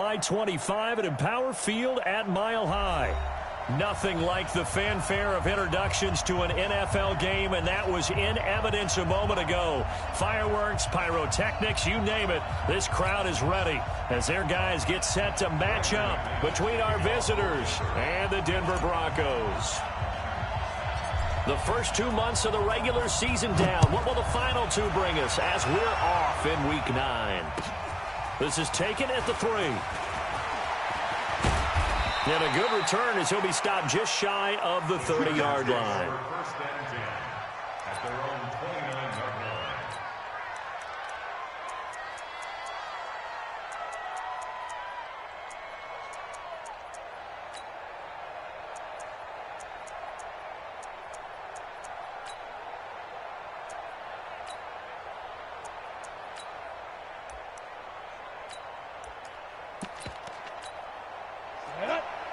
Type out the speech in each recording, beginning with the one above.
I-25 at Empower Field at Mile High. Nothing like the fanfare of introductions to an NFL game, and that was in evidence a moment ago. Fireworks, pyrotechnics, you name it. This crowd is ready as their guys get set to match up between our visitors and the Denver Broncos. The first 2 months of the regular season down. What will the final two bring us as we're off in Week 9? This is taken at the 3. And a good return as he'll be stopped just shy of the 30-yard line. First and 10 at their own 29-yard line.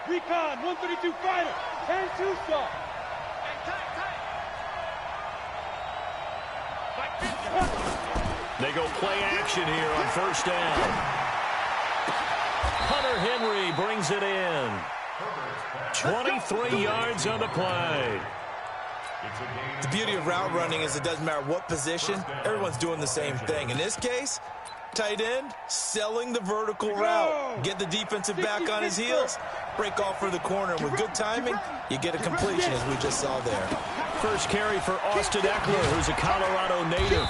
Recon, 132 fighter, 10-2 stop. They go play action here on first down. Hunter Henry brings it in. 23 yards on the play. The beauty of route running is it doesn't matter what position, everyone's doing the same thing. In this case, tight end, selling the vertical route. Get the defensive back on his heels, break off for the corner. With good timing, you get a completion, as we just saw there. First carry for Austin Eckler, who's a Colorado native.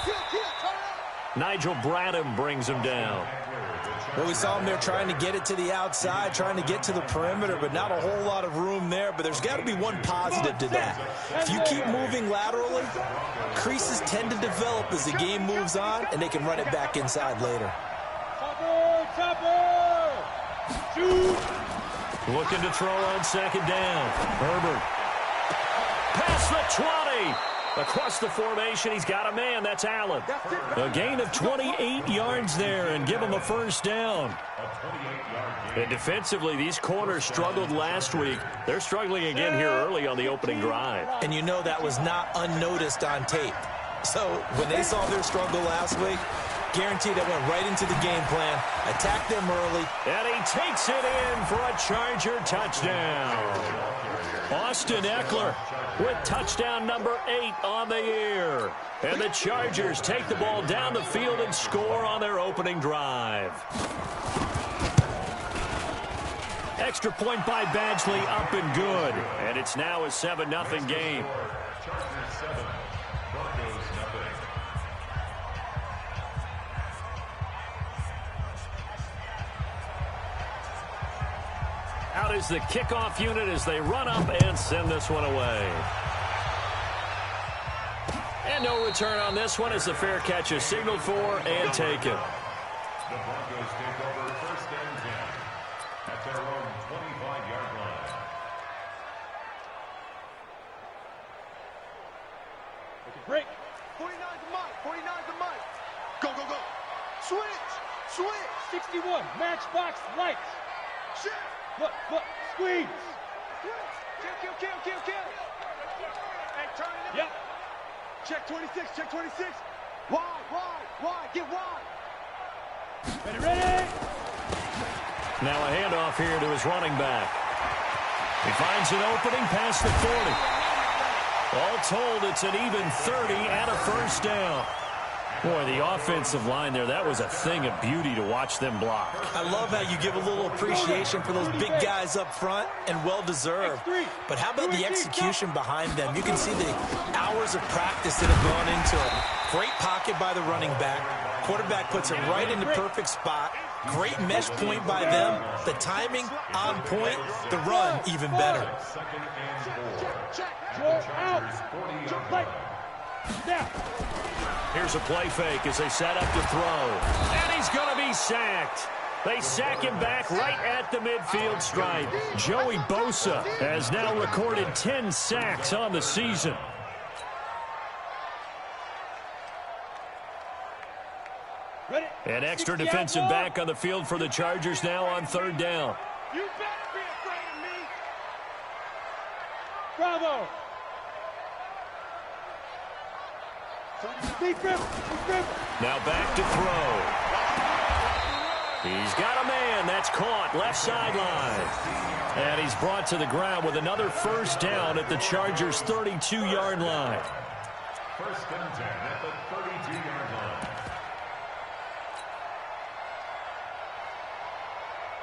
Nigel Bradham brings him down. Well, we saw him there trying to get it to the outside, trying to get to the perimeter, but not a whole lot of room there. But there's got to be one positive to that. If you keep moving laterally, creases tend to develop as the game moves on, and they can run it back inside later. Looking to throw on second down. Herbert. Past the 20. Across the formation, he's got a man. That's Allen. A gain of 28 yards there and give him a first down. And defensively, these corners struggled last week. They're struggling again here early on the opening drive. And you know that was not unnoticed on tape. So when they saw their struggle last week, guaranteed that went right into the game plan. Attack them early. And he takes it in for a Charger touchdown. Austin Eckler with touchdown number 8 on the year. And the Chargers take the ball down the field and score on their opening drive. Extra point by Badgley, up and good. And it's now a 7-0 game. Chargers 7, Broncos nothing. Out is the kickoff unit as they run up and send this one away. And no return on this one as the fair catch is signaled for and taken. The Broncos take over first and 10 at their own 25-yard line. Break. 49's the mic. 49's the mic. Go, go, go. Switch. Switch. 61, matchbox lights. Shift. Look, squeeze. Kill. Hey, turn it up. Yep. Check 26, check 26. Wide, get wide. Ready. Now a handoff here to his running back. He finds an opening past the 40. All told, it's an even 30 and a first down. Boy, the offensive line there, that was a thing of beauty to watch them block. I love how you give a little appreciation for those big guys up front, and well-deserved. But how about the execution behind them? You can see the hours of practice that have gone into it. Great pocket by the running back. Quarterback puts it right in the perfect spot. Great mesh point by them. The timing on point. The run even better. Now. Here's a play fake as they set up to throw. And he's going to be sacked. They sack him back right at the midfield stripe. Joey Bosa has now recorded 10 sacks on the season. An extra defensive back on the field for the Chargers now on third down. You better be afraid of me. Bravo. Now back to throw. He's got a man. That's caught left sideline. And he's brought to the ground with another first down at the Chargers' 32-yard line. First and 10 at the 32-yard line.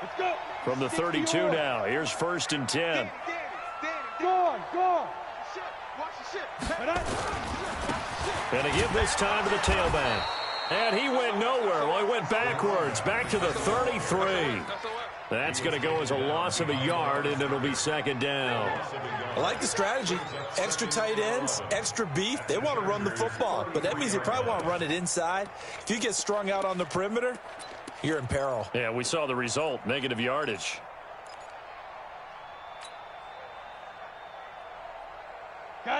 Let's go. From the 32 now, here's first and 10. Go on. Watch the shit. Going to give this time to the tailback. And he went nowhere. Well, he went backwards, back to the 33. That's going to go as a loss of a yard, and it'll be second down. I like the strategy. Extra tight ends, extra beef. They want to run the football, but that means they probably want to run it inside. If you get strung out on the perimeter, you're in peril. Yeah, we saw the result, negative yardage.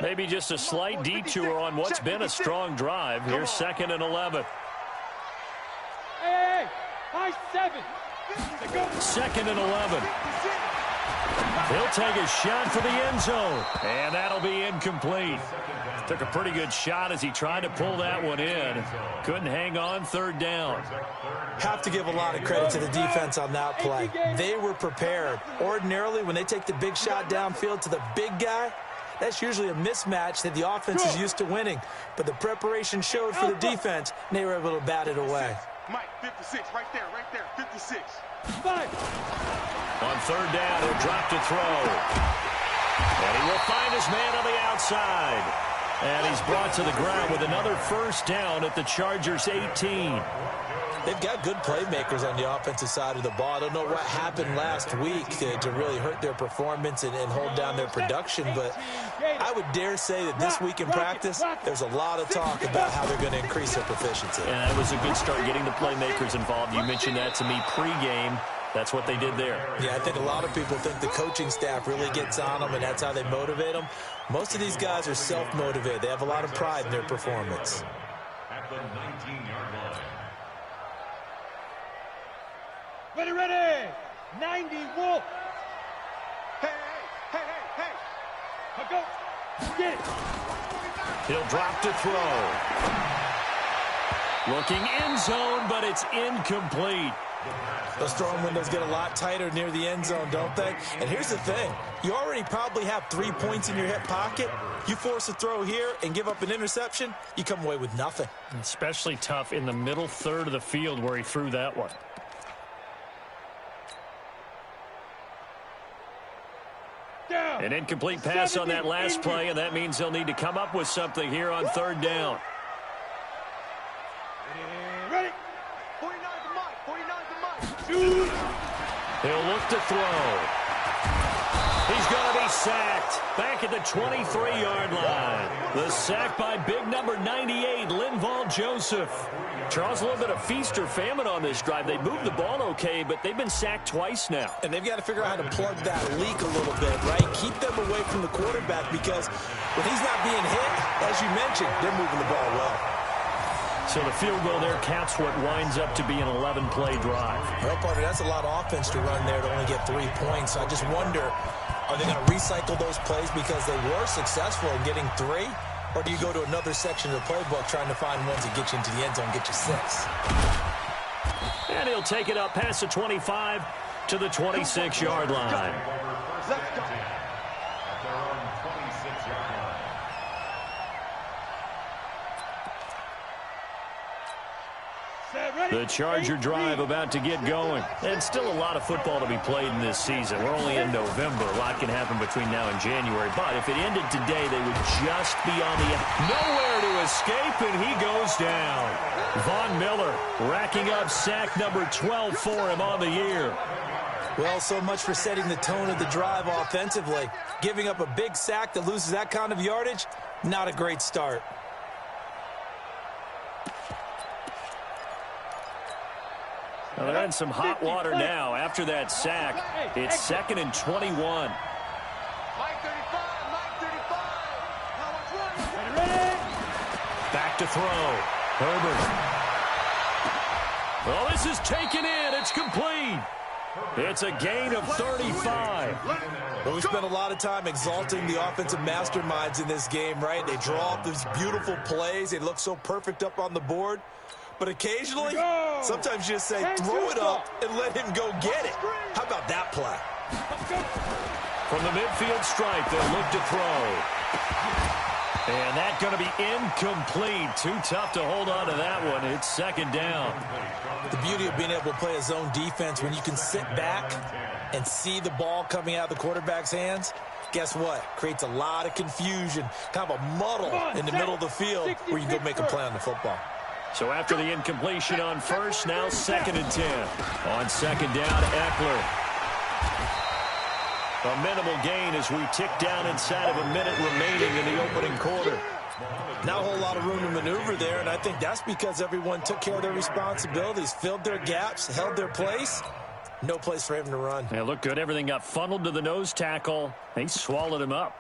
Maybe just a slight detour on what's been a strong drive. Here's second and 11. Hey, high 7. Second and 11. He'll take a shot for the end zone. And that'll be incomplete. Took a pretty good shot as he tried to pull that one in. Couldn't hang on, third down. Have to give a lot of credit to the defense on that play. They were prepared. Ordinarily, when they take the big shot downfield to the big guy, that's usually a mismatch that the offense is used to winning. But the preparation showed for the defense, and they were able to bat it away. Mike, 56, right there, 56. 5. On third down, he'll drop to throw. And he will find his man on the outside. And he's brought to the ground with another first down at the Chargers' 18. They've got good playmakers on the offensive side of the ball. I don't know what happened last week to really hurt their performance and hold down their production, but I would dare say that this week in practice, there's a lot of talk about how they're going to increase their proficiency. And that was a good start getting the playmakers involved. You mentioned that to me pregame. That's what they did there. Yeah, I think a lot of people think the coaching staff really gets on them, and that's how they motivate them. Most of these guys are self-motivated. They have a lot of pride in their performance. At the 19-yard line. Ready. 90, Wolf. Hey. Go. Get it. He'll drop to throw. Looking end zone, but it's incomplete. Those throwing windows get a lot tighter near the end zone, don't they? And here's the thing. You already probably have 3 points in your hip pocket. You force a throw here and give up an interception, you come away with nothing. Especially tough in the middle third of the field where he threw that one. An incomplete pass on that last play, and that means they'll need to come up with something here on third down. Ready. 49's the Mike. 49's the Mike. Shoot. He'll look to throw. He's going to be sacked back at the 23-yard line. The sack by big number 98, Linval Joseph. Charles, a little bit of feast or famine on this drive. They moved the ball okay, but they've been sacked twice now. And they've got to figure out how to plug that leak a little bit, right? Keep them away from the quarterback because when he's not being hit, as you mentioned, they're moving the ball well. So the field goal there counts what winds up to be an 11-play drive. Well, partner, that's a lot of offense to run there to only get 3 points. I just wonder, are they going to recycle those plays because they were successful in getting 3? Or do you go to another section of the playbook trying to find ones that get you into the end zone and get you 6? And he'll take it up past the 25 to the 26-yard line. Let's go. At their own 26-yard line. The Charger drive about to get going. And still a lot of football to be played in this season. We're only in November. A lot can happen between now and January. But if it ended today, they would just be on the nowhere to escape, and he goes down. Von Miller racking up sack number 12 for him on the year. Well, so much for setting the tone of the drive offensively. Giving up a big sack that loses that kind of yardage, not a great start. Well, they're in some hot water now after that sack. It's 2nd and 21. Mike 35, Mike 35. Now it's running. Ready. Back to throw. Herbert. Well, this is taken in. It's complete. It's a gain of 35. Well, we spent a lot of time exalting the offensive masterminds in this game, right? They draw up these beautiful plays. They look so perfect up on the board. But occasionally, sometimes you just say, throw it up and let him go get it. How about that play? From the midfield stripe, they'll look to throw. And that's going to be incomplete. Too tough to hold on to that one. It's second down. The beauty of being able to play a zone defense when you can sit back and see the ball coming out of the quarterback's hands, guess what? Creates a lot of confusion, kind of a muddle in the middle of the field where you can go make a play on the football. So after the incompletion on first, now 2nd and 10. On second down, Eckler. A minimal gain as we tick down inside of a minute remaining in the opening quarter. Not a whole lot of room to maneuver there, and I think that's because everyone took care of their responsibilities, filled their gaps, held their place. No place for him to run. Yeah, looked good. Everything got funneled to the nose tackle. He swallowed him up.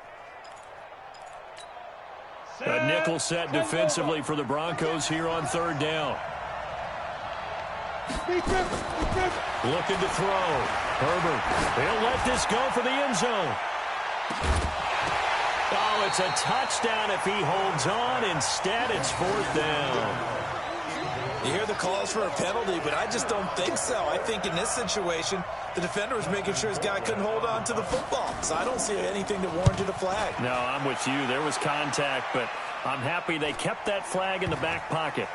A nickel set defensively for the Broncos here on 3rd down. Looking to throw. Herbert. He'll let this go for the end zone. Oh, it's a touchdown if he holds on. Instead, it's 4th down. You hear the calls for a penalty, but I just don't think so. I think in this situation, the defender was making sure his guy couldn't hold on to the football. So I don't see anything that warranted a flag. No, I'm with you. There was contact, but I'm happy they kept that flag in the back pocket.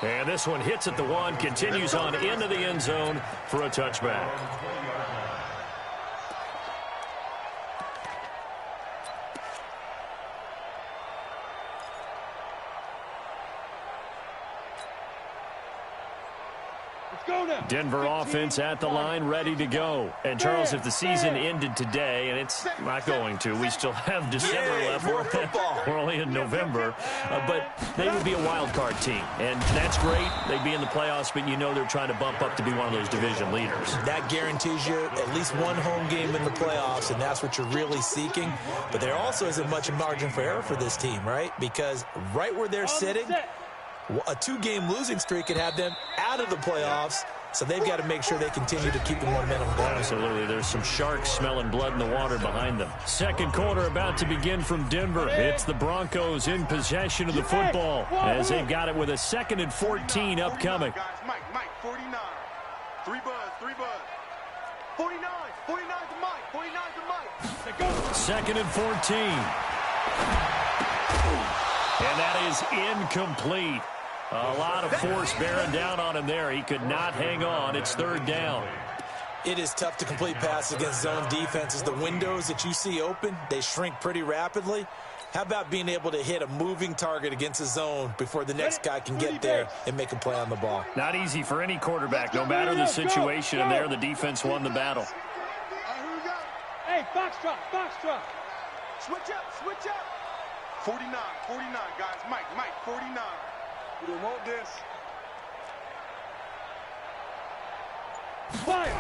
And this one hits at the 1, continues on into the end zone for a touchback. Denver offense at the line, ready to go. And, Charles, if the season ended today, and it's not going to, we still have December left. We're only in November. But they would be a wild card team. And that's great. They'd be in the playoffs, but you know they're trying to bump up to be one of those division leaders. That guarantees you at least one home game in the playoffs, and that's what you're really seeking. But there also isn't much margin for error for this team, right? Because right where they're sitting, a 2-game losing streak could have them out of the playoffs. So they've got to make sure they continue to keep the momentum going. Absolutely. There's some sharks smelling blood in the water behind them. Second quarter about to begin from Denver. It's the Broncos in possession of the football as they've got it with a 2nd and 14 upcoming. Mike, 49. 3 buzz. 49 to Mike. 49 to Mike. 2nd and 14. And that is incomplete. A lot of force bearing down on him there. He could not hang on. It's 3rd down. It is tough to complete passes against zone defenses. The windows that you see open, they shrink pretty rapidly. How about being able to hit a moving target against a zone before the next guy can get there and make a play on the ball? Not easy for any quarterback, no matter the situation. And there, the defense won the battle. Hey, box drop. Switch up. 49, guys. Mike, 49. We don't want this. Fire!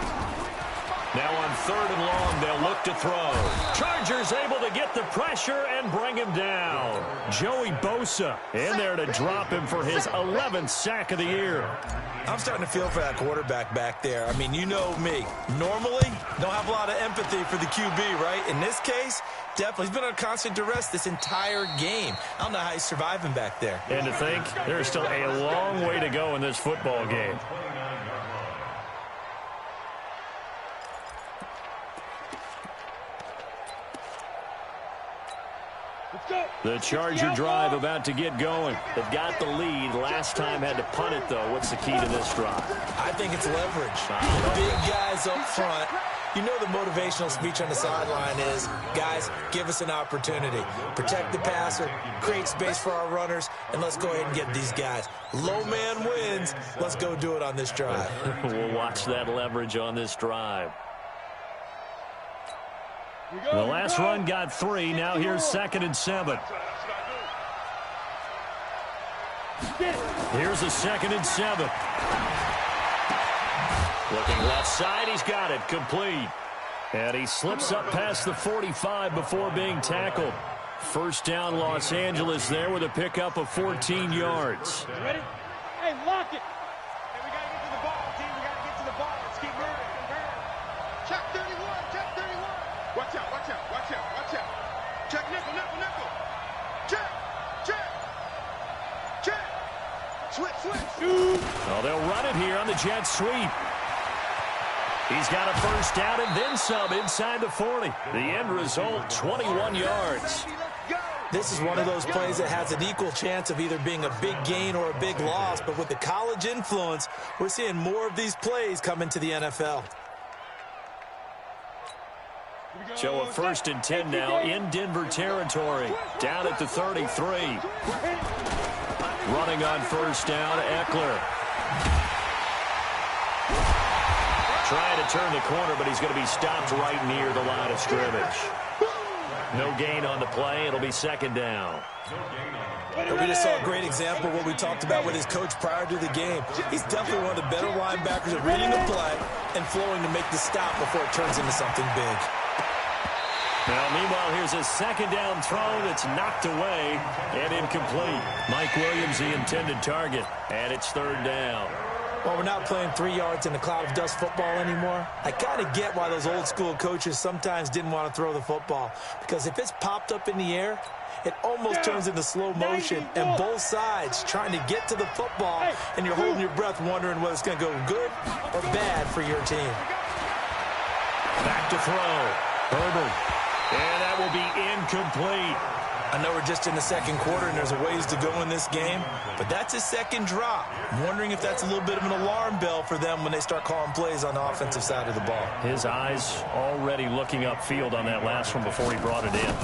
Now on 3rd and long, they'll look to throw. Chargers able to get the pressure and bring him down. Joey Bosa in there to drop him for his 11th sack of the year. I'm starting to feel for that quarterback back there. I mean, you know me. Normally, don't have a lot of empathy for the QB, right? In this case, definitely. He's been on constant duress this entire game. I don't know how he's surviving back there. And to think, there's still a long way to go in this football game. The Charger drive about to get going. They've got the lead. Last time had to punt it, though. What's the key to this drive? I think it's leverage. Big guys up front. You know the motivational speech on the sideline is, guys, give us an opportunity. Protect the passer, create space for our runners, and let's go ahead and get these guys. Low man wins. Let's go do it on this drive. We'll watch that leverage on this drive. The last run got 3. Now here's 2nd and 7. Here's a 2nd and 7. Looking left side. He's got it. Complete. And he slips up past the 45 before being tackled. First down, Los Angeles there with a pickup of 14 yards. Ready? Hey, lock it. Hey, we got to get to the ball, team. We got to get to the ball. Let's keep moving. Check 31. Watch out. Check nickel. Check. Oh, they'll run it here on the jet sweep. He's got a first down and then some inside the 40. The end result, 21 yards. This is one of those plays that has an equal chance of either being a big gain or a big loss, but with the college influence, we're seeing more of these plays come into the NFL. So a 1st and 10 now in Denver territory. Down at the 33. Running on first down, Eckler. Trying to turn the corner, but he's going to be stopped right near the line of scrimmage. No gain on the play. It'll be 2nd down. And we just saw a great example of what we talked about with his coach prior to the game. He's definitely one of the better linebackers at reading the play and flowing to make the stop before it turns into something big. Now, meanwhile, here's a 2nd down throw that's knocked away and incomplete. Mike Williams, the intended target, and it's 3rd down. Well, we're not playing 3 yards in a cloud of dust football anymore. I kind of get why those old school coaches sometimes didn't want to throw the football, because if it's popped up in the air, it almost turns into slow motion, and both sides trying to get to the football, and you're holding your breath wondering whether it's going to go good or bad for your team. Back to throw. Herbert. And that will be incomplete. I know we're just in the 2nd quarter and there's a ways to go in this game, but that's his 2nd drop. I'm wondering if that's a little bit of an alarm bell for them when they start calling plays on the offensive side of the ball. His eyes already looking upfield on that last one before he brought it in.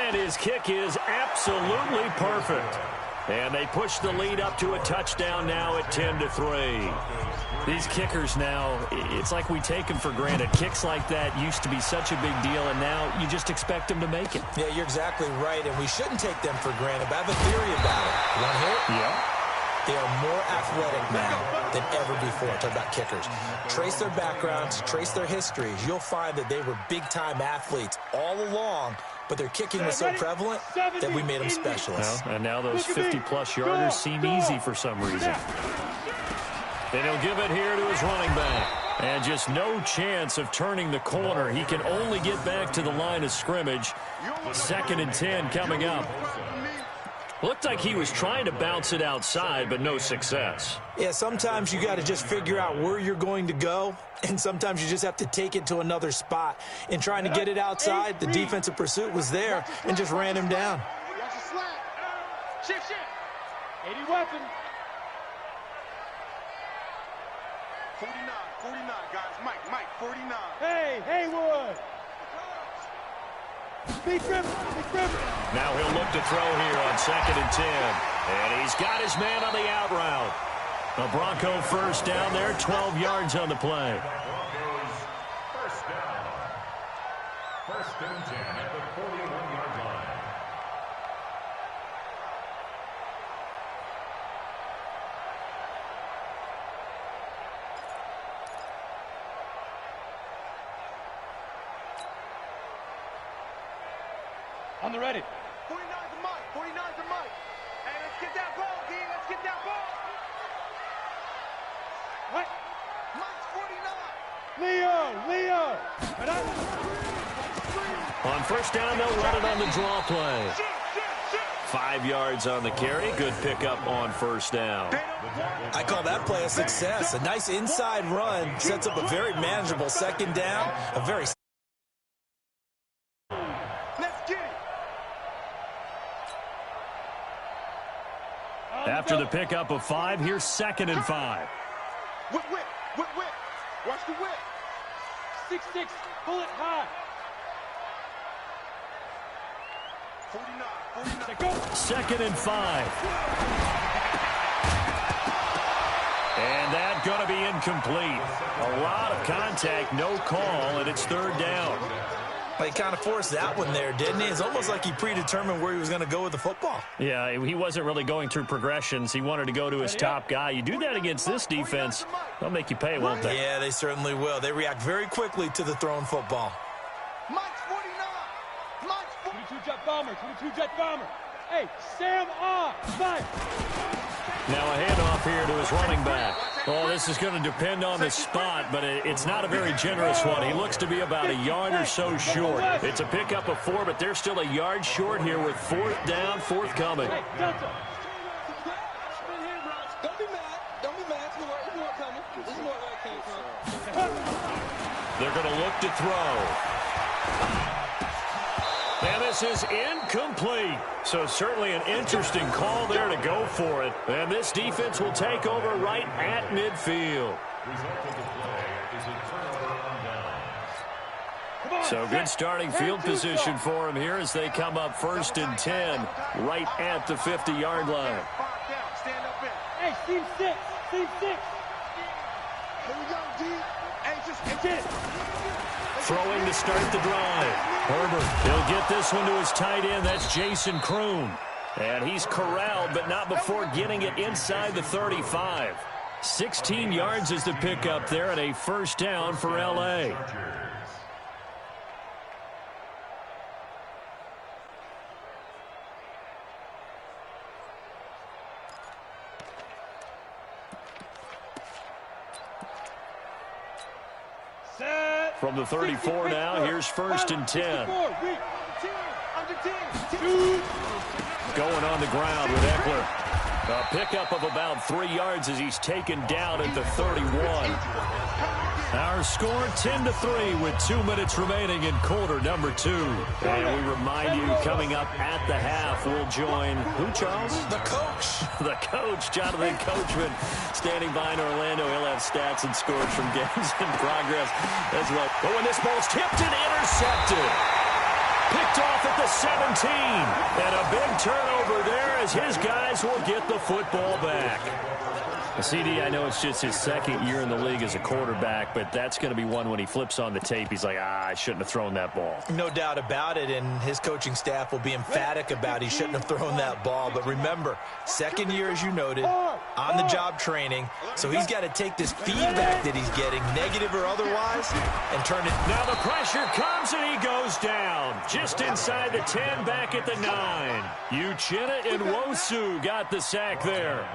And his kick is absolutely perfect. And they push the lead up to a touchdown now at 10-3. These kickers now, it's like we take them for granted. Kicks like that used to be such a big deal, and now you just expect them to make it. Yeah, you're exactly right, and we shouldn't take them for granted. But I have a theory about it. You want to hear it? Yeah. They are more athletic now than ever before. Talk about kickers. Trace their backgrounds, trace their histories. You'll find that they were big-time athletes all along, but their kicking was so prevalent that we made them specialists. Well, and now those 50-plus yarders seem easy for some reason. Then he'll give it here to his running back. And just no chance of turning the corner. He can only get back to the line of scrimmage. 2nd and 10 coming up. Looked like he was trying to bounce it outside, but no success. Yeah, sometimes you got to just figure out where you're going to go, and sometimes you just have to take it to another spot. In trying to get it outside, the defensive pursuit was there and just ran him down. Watch the slant. Shift. 80 weapon. 49, guys. Mike, 49. Hey, Haywood. Big River. Now he'll look to throw here on 2nd and 10. And he's got his man on the out route. The Bronco first down there, 12 yards on the play. Broncos first down. 1st and 10 at the 41-yard line. On the ready. 49 to Mike. 49 to Mike. Hey, let's get that ball, D. Let's get that ball. What? Mike's 49. Leo. On first down, they'll run it on the draw play. 5 yards on the carry. Good pickup on first down. I call that play a success. A nice inside run sets up a very manageable 2nd down. A very After the pickup of 5, here's 2nd and 5. Whip. Watch the whip. 6'6", pull it high. 49. Go. 2nd and 5. And that's going to be incomplete. A lot of contact, no call, and it's 3rd down. He kind of forced that one there, didn't he? It's almost like he predetermined where he was going to go with the football. Yeah, he wasn't really going through progressions. He wanted to go to his top guy. You do that against this defense, they'll make you pay, won't they? Yeah, they certainly will. They react very quickly to the thrown football. Mike's 49. Mike's 22 jet bomber. Hey, Sam Mike. Now a handoff here to his running back. Well, this is going to depend on the spot, but it's not a very generous one. He looks to be about a yard or so short. It's a pickup of 4, but they're still a yard short here with 4th down, 4th coming. They're going to look to throw. And this is incomplete. So certainly an interesting call there to go for it. And this defense will take over right at midfield. So good starting field position for him here as they come up 1st and 10 right at the 50-yard line. Hey, team 6. Team 6. Here we go, D. Hey, just hit. Throwing to start the drive. Herbert, he'll get this one to his tight end. That's Jason Kroon. And he's corralled, but not before getting it inside the 35. 16 yards is the pickup there and a first down for L.A. From the 34 now, here's 1st and 10. Going on the ground with Eckler. A pickup of about 3 yards as he's taken down at the 31. Our score 10-3 with 2 minutes remaining in quarter number 2. And we remind you, coming up at the half, we'll join who, Charles? The coach. The coach, Jonathan Coachman, standing by in Orlando. He'll have stats and scores from games in progress as well. But when this ball's tipped and intercepted. Picked off at the 17. And a big turnover there as his guys will get the football back. CD, I know it's just his 2nd year in the league as a quarterback, but that's going to be one when he flips on the tape. He's like, I shouldn't have thrown that ball. No doubt about it, and his coaching staff will be emphatic about he shouldn't have thrown that ball. But remember, 2nd year, as you noted, on-the-job training, so he's got to take this feedback that he's getting, negative or otherwise, and turn it. Now the pressure comes, and he goes down. Just inside the 10, back at the 9. Uchenna and Nwosu got the sack there.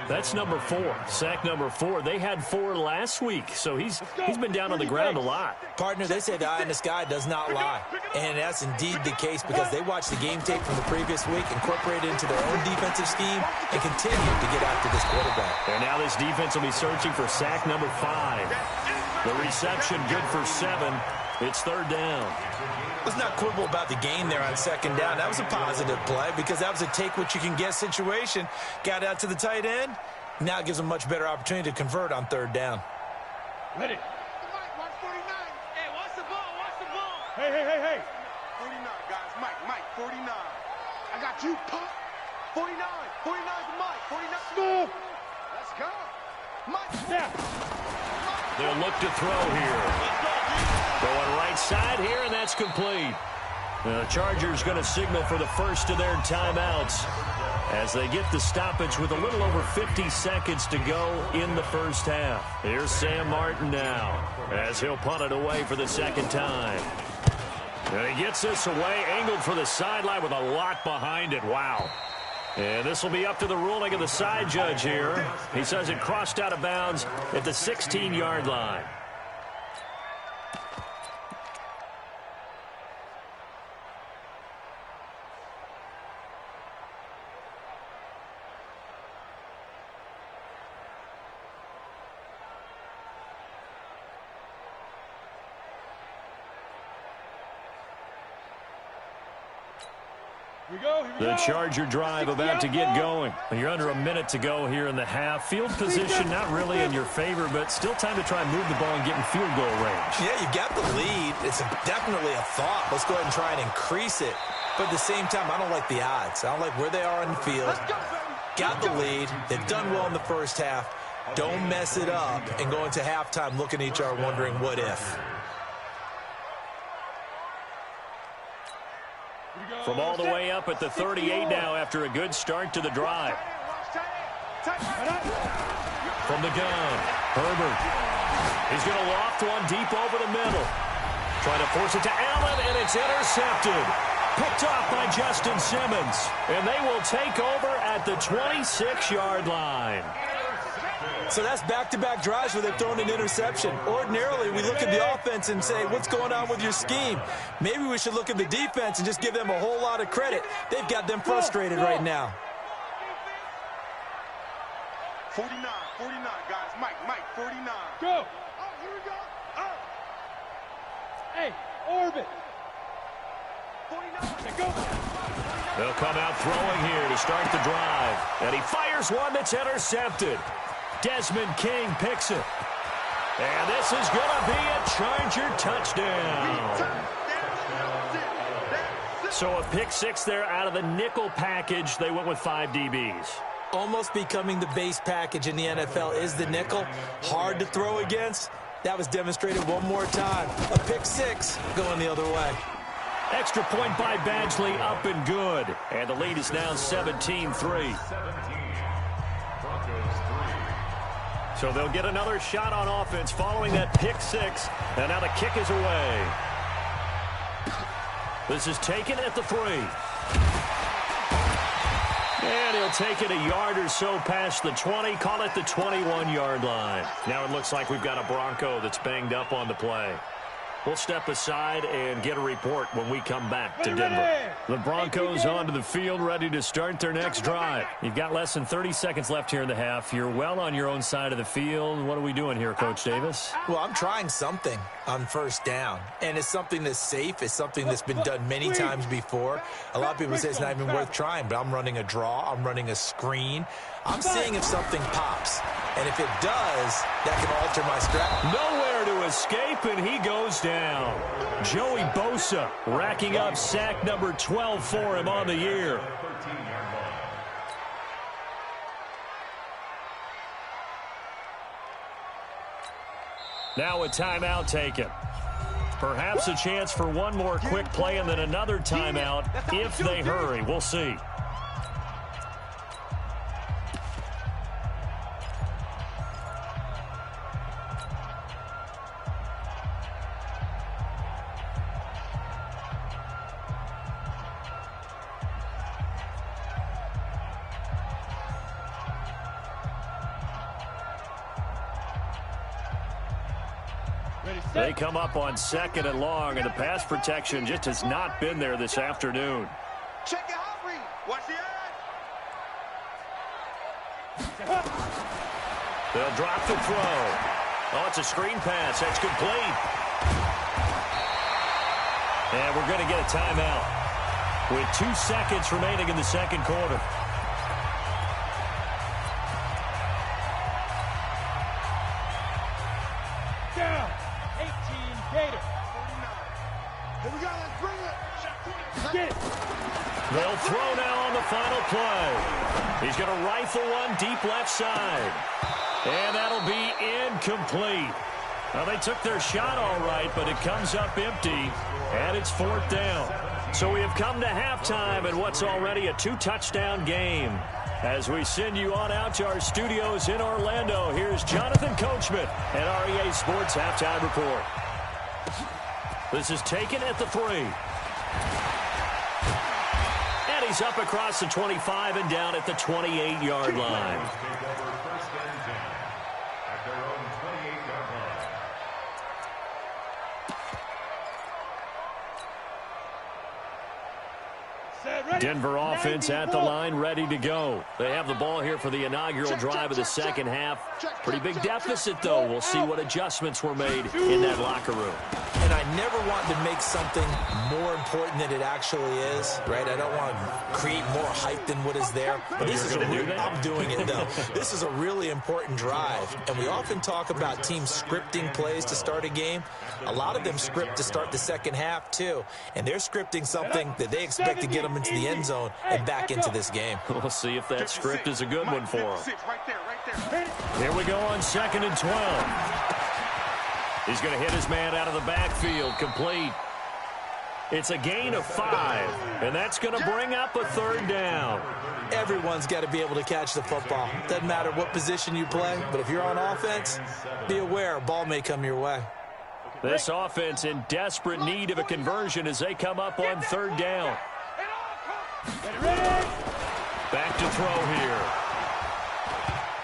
That's number 4. Sack number 4. They had 4 last week, so he's been down on the ground a lot. Partner, they say the eye in the sky does not lie. And that's indeed the case because they watched the game tape from the previous week, incorporated it into their own defensive scheme, and continue to get after this quarterback. And now this defense will be searching for sack number 5. The reception good for 7. It's 3rd down. Let's not quibble about the gain there on 2nd down. That was a positive play because that was a take-what-you-can-get situation. Got out to the tight end. Now it gives them a much better opportunity to convert on 3rd down. Ready. Mike, watch 49. Hey, watch the ball. Watch the ball. Hey. 49, guys. Mike, 49. I got you, Pop. 49. 49 to Mike. 49. Go. Let's go. Mike. Snap. They'll look to throw here. Going right side here, and that's complete. The Chargers going to signal for the first of their timeouts as they get the stoppage with a little over 50 seconds to go in the first half. Here's Sam Martin now as he'll punt it away for the 2nd time. And he gets this away, angled for the sideline with a lot behind it. Wow. And this will be up to the ruling of the side judge here. He says it crossed out of bounds at the 16-yard line. The Charger drive about to get going. You're under a minute to go here in the half. Field position not really in your favor, but still time to try and move the ball and get in field goal range. Yeah, you've got the lead. It's definitely a thought. Let's go ahead and try and increase it. But at the same time, I don't like the odds. I don't like where they are in the field. Got the lead. They've done well in the first half. Don't mess it up and go into halftime looking at each other wondering what if. From all the way up at the 38 now after a good start to the drive. From the gun, Herbert. He's going to loft one deep over the middle. Trying to force it to Allen, and it's intercepted. Picked off by Justin Simmons. And they will take over at the 26-yard line. So that's back-to-back drives where they've thrown an interception. Ordinarily, we look at the offense and say, what's going on with your scheme? Maybe we should look at the defense and just give them a whole lot of credit. They've got them frustrated right now. 49, guys. Mike, 49. Go. Oh, here we go. Oh. Hey, orbit. 49. Go. They'll come out throwing here to start the drive. And he fires one that's intercepted. Desmond King picks it. And this is going to be a Charger touchdown. So a pick six there out of the nickel package. They went with 5 DBs. Almost becoming the base package in the NFL is the nickel. Hard to throw against. That was demonstrated one more time. A pick six going the other way. Extra point by Badgley, up and good. And the lead is now 17-3. So they'll get another shot on offense following that pick six. And now the kick is away. This is taken at the 3. And he'll take it a yard or so past the 20. Call it the 21-yard line. Now it looks like we've got a Bronco that's banged up on the play. We'll step aside and get a report when we come back to Denver. The Broncos onto the field, ready to start their next drive. You've got less than 30 seconds left here in the half. You're well on your own side of the field. What are we doing here, Coach Davis? Well, I'm trying something on first down, and it's something that's safe. It's something that's been done many times before. A lot of people say it's not even worth trying, but I'm running a draw. I'm running a screen. I'm seeing if something pops, and if it does, that can alter my strategy. Nowhere to escape, and he goes down. Joey Bosa racking up sack number 12 for him on the year. Now a timeout taken. Perhaps a chance for one more quick play and then another timeout if they hurry. We'll see. They come up on 2nd and long, and the pass protection just has not been there this afternoon. Check it out, Reed. Watch the eye. They'll drop the throw. Oh, it's a screen pass. That's complete. And we're going to get a timeout with 2 seconds remaining in the second quarter. Down. 18 Gator. 49. Here we go. Let's bring it. Get it. They'll throw now on the final play. He's going to rifle one deep left side. And that'll be incomplete. Now, they took their shot all right, but it comes up empty, and it's 4th down. So we have come to halftime in what's already a 2-touchdown game. As we send you on out to our studios in Orlando, here's Jonathan Coachman at REA Sports Halftime Report. This is taken at the 3. And he's up across the 25 and down at the 28-yard line. Denver offense at the line, ready to go. They have the ball here for the inaugural drive of the second half. Pretty big deficit, though. We'll see what adjustments were made in that locker room. And I never want to make something more important than it actually is, right? I don't want to create more hype than what is there. But this is I'm doing it, though. This is a really important drive. And we often talk about teams scripting plays to start a game. A lot of them script to start the second half, too. And they're scripting something that they expect to get them into the end zone and back into this game. We'll see if that script is a good one for them. Here we go on 2nd and 12. He's going to hit his man out of the backfield, complete. It's a gain of 5, and that's going to bring up a 3rd down. Everyone's got to be able to catch the football. Doesn't matter what position you play, but if you're on offense, be aware a ball may come your way. This offense in desperate need of a conversion as they come up on 3rd down. Back to throw here.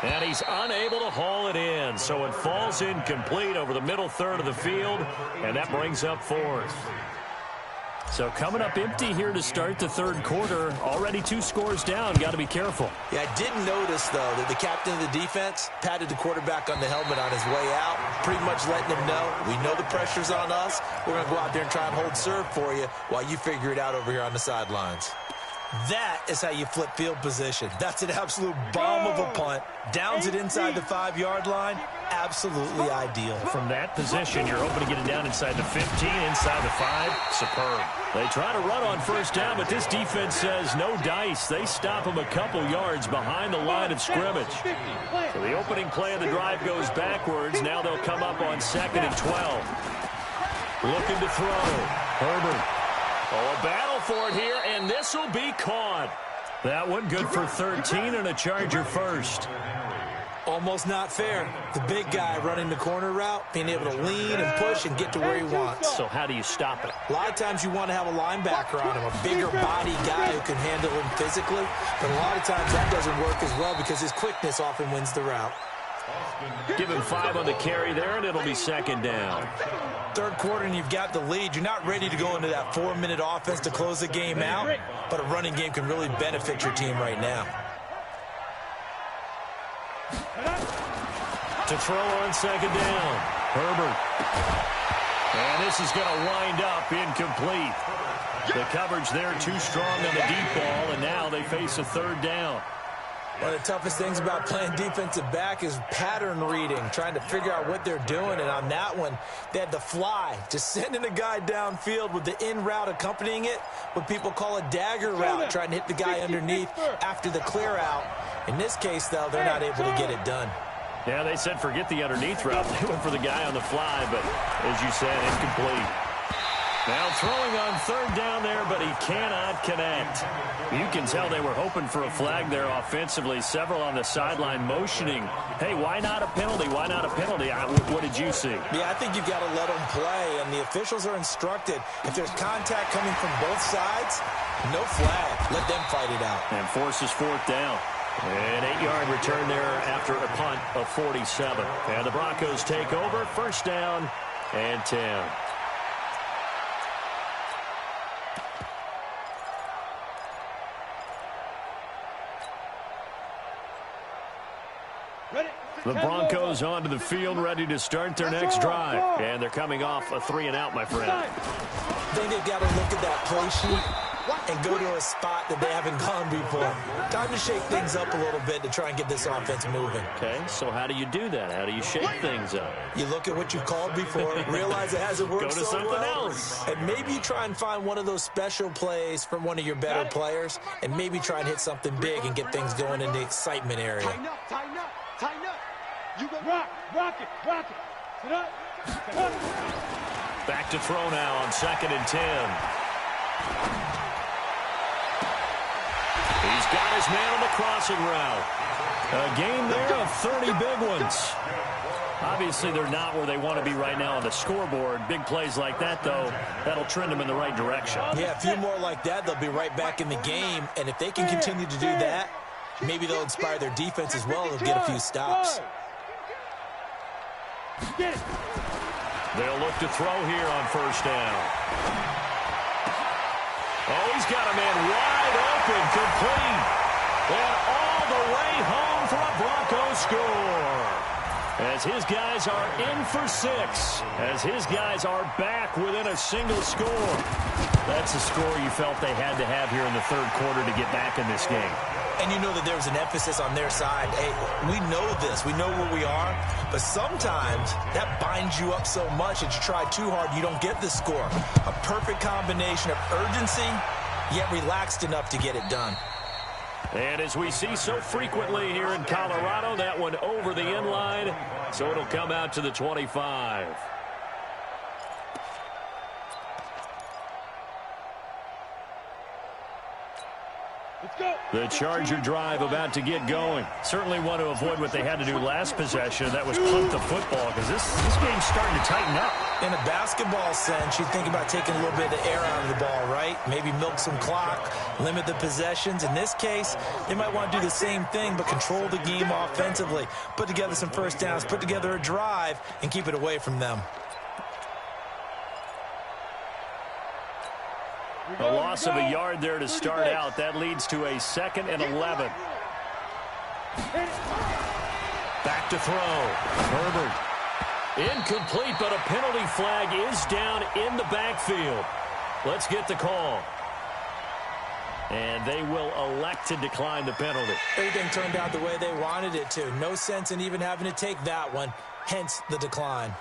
And he's unable to haul it in, so it falls incomplete over the middle third of the field, and that brings up 4th. So coming up empty here to start the third quarter. Already 2 scores down. Got to be careful. Yeah, I did notice, though, that the captain of the defense patted the quarterback on the helmet on his way out, pretty much letting him know, we know the pressure's on us. We're going to go out there and try and hold serve for you while you figure it out over here on the sidelines. That is how you flip field position. That's an absolute bomb of a punt. Downs it inside the 5-yard line. Absolutely ideal. From that position, you're hoping to get it down inside the 15, inside the 5. Superb. They try to run on first down, but this defense says no dice. They stop them a couple yards behind the line of scrimmage. So the opening play of the drive goes backwards. Now they'll come up on 2nd and 12. Looking to throw. Herbert. Oh, a battle for it here, and this will be caught. That one good for 13 and a Charger first. Almost not fair. The big guy running the corner route, being able to lean and push and get to where he wants. So how do you stop it? A lot of times you want to have a linebacker on him, a bigger body guy who can handle him physically. But a lot of times that doesn't work as well because his quickness often wins the route. Give him 5 on the carry there, and it'll be 2nd down. Third quarter, and you've got the lead. You're not ready to go into that 4-minute offense to close the game out, but a running game can really benefit your team right now. To throw on 2nd down. Herbert. And this is going to wind up incomplete. The coverage there too strong on the deep ball, and now they face a 3rd down. One of the toughest things about playing defensive back is pattern reading, trying to figure out what they're doing. And on that one, they had the fly, just sending a guy downfield with the in route accompanying it, what people call a dagger route, trying to hit the guy underneath after the clear out. In this case, though, they're not able to get it done. Yeah, they said forget the underneath route. They went for the guy on the fly, but as you said, incomplete. Now throwing on 3rd down there, but he cannot connect. You can tell they were hoping for a flag there offensively. Several on the sideline motioning, hey, why not a penalty? Why not a penalty? What did you see? Yeah, I think you've got to let them play, and the officials are instructed. If there's contact coming from both sides, no flag. Let them fight it out. And forces 4th down. An 8-yard return there after a punt of 47. And the Broncos take over, 1st down and 10. The Broncos onto the field, ready to start their next drive. And they're coming off a 3-and-out, my friend. I think they've got to look at that play sheet and go to a spot that they haven't gone before. Time to shake things up a little bit to try and get this offense moving. Okay, so how do you do that? How do you shake things up? You look at what you called before, realize it hasn't worked so well. Go to something else. And maybe you try and find one of those special plays from one of your better players, and maybe try and hit something big and get things going in the excitement area. Tighten up, tighten up, tighten up. You go rock it. Sit up. Back to throw now on 2nd and 10. He's got his man on the crossing route. A game there of 30 big ones. Obviously, they're not where they want to be right now on the scoreboard. Big plays like that, though, that'll trend them in the right direction. Yeah, a few more like that, they'll be right back in the game. And if they can continue to do that, maybe they'll inspire their defense as well. They'll get a few stops. They'll look to throw here on 1st down. Oh, he's got a man wide open, complete. And all the way home for a Broncos score. As his guys are in for 6. As his guys are back within a single score. That's the score you felt they had to have here in the 3rd quarter to get back in this game. And you know that there was an emphasis on their side. Hey, we know this. We know where we are. But sometimes that binds you up so much that you try too hard, you don't get the score. A perfect combination of urgency, yet relaxed enough to get it done. And as we see so frequently here in Colorado, that one over the end line. So it'll come out to the 25. The Charger drive about to get going. Certainly want to avoid what they had to do last possession. That was punt the football, because this game's starting to tighten up. In a basketball sense, you think about taking a little bit of the air out of the ball, right? Maybe milk some clock, limit the possessions. In this case, they might want to do the same thing, but control the game offensively. Put together some 1st downs, put together a drive, and keep it away from them. A loss of a yard there to start out. That leads to a 2nd and 11. Back to throw. Herbert. Incomplete, but a penalty flag is down in the backfield. Let's get the call. And they will elect to decline the penalty. Everything turned out the way they wanted it to. No sense in even having to take that one, hence the decline.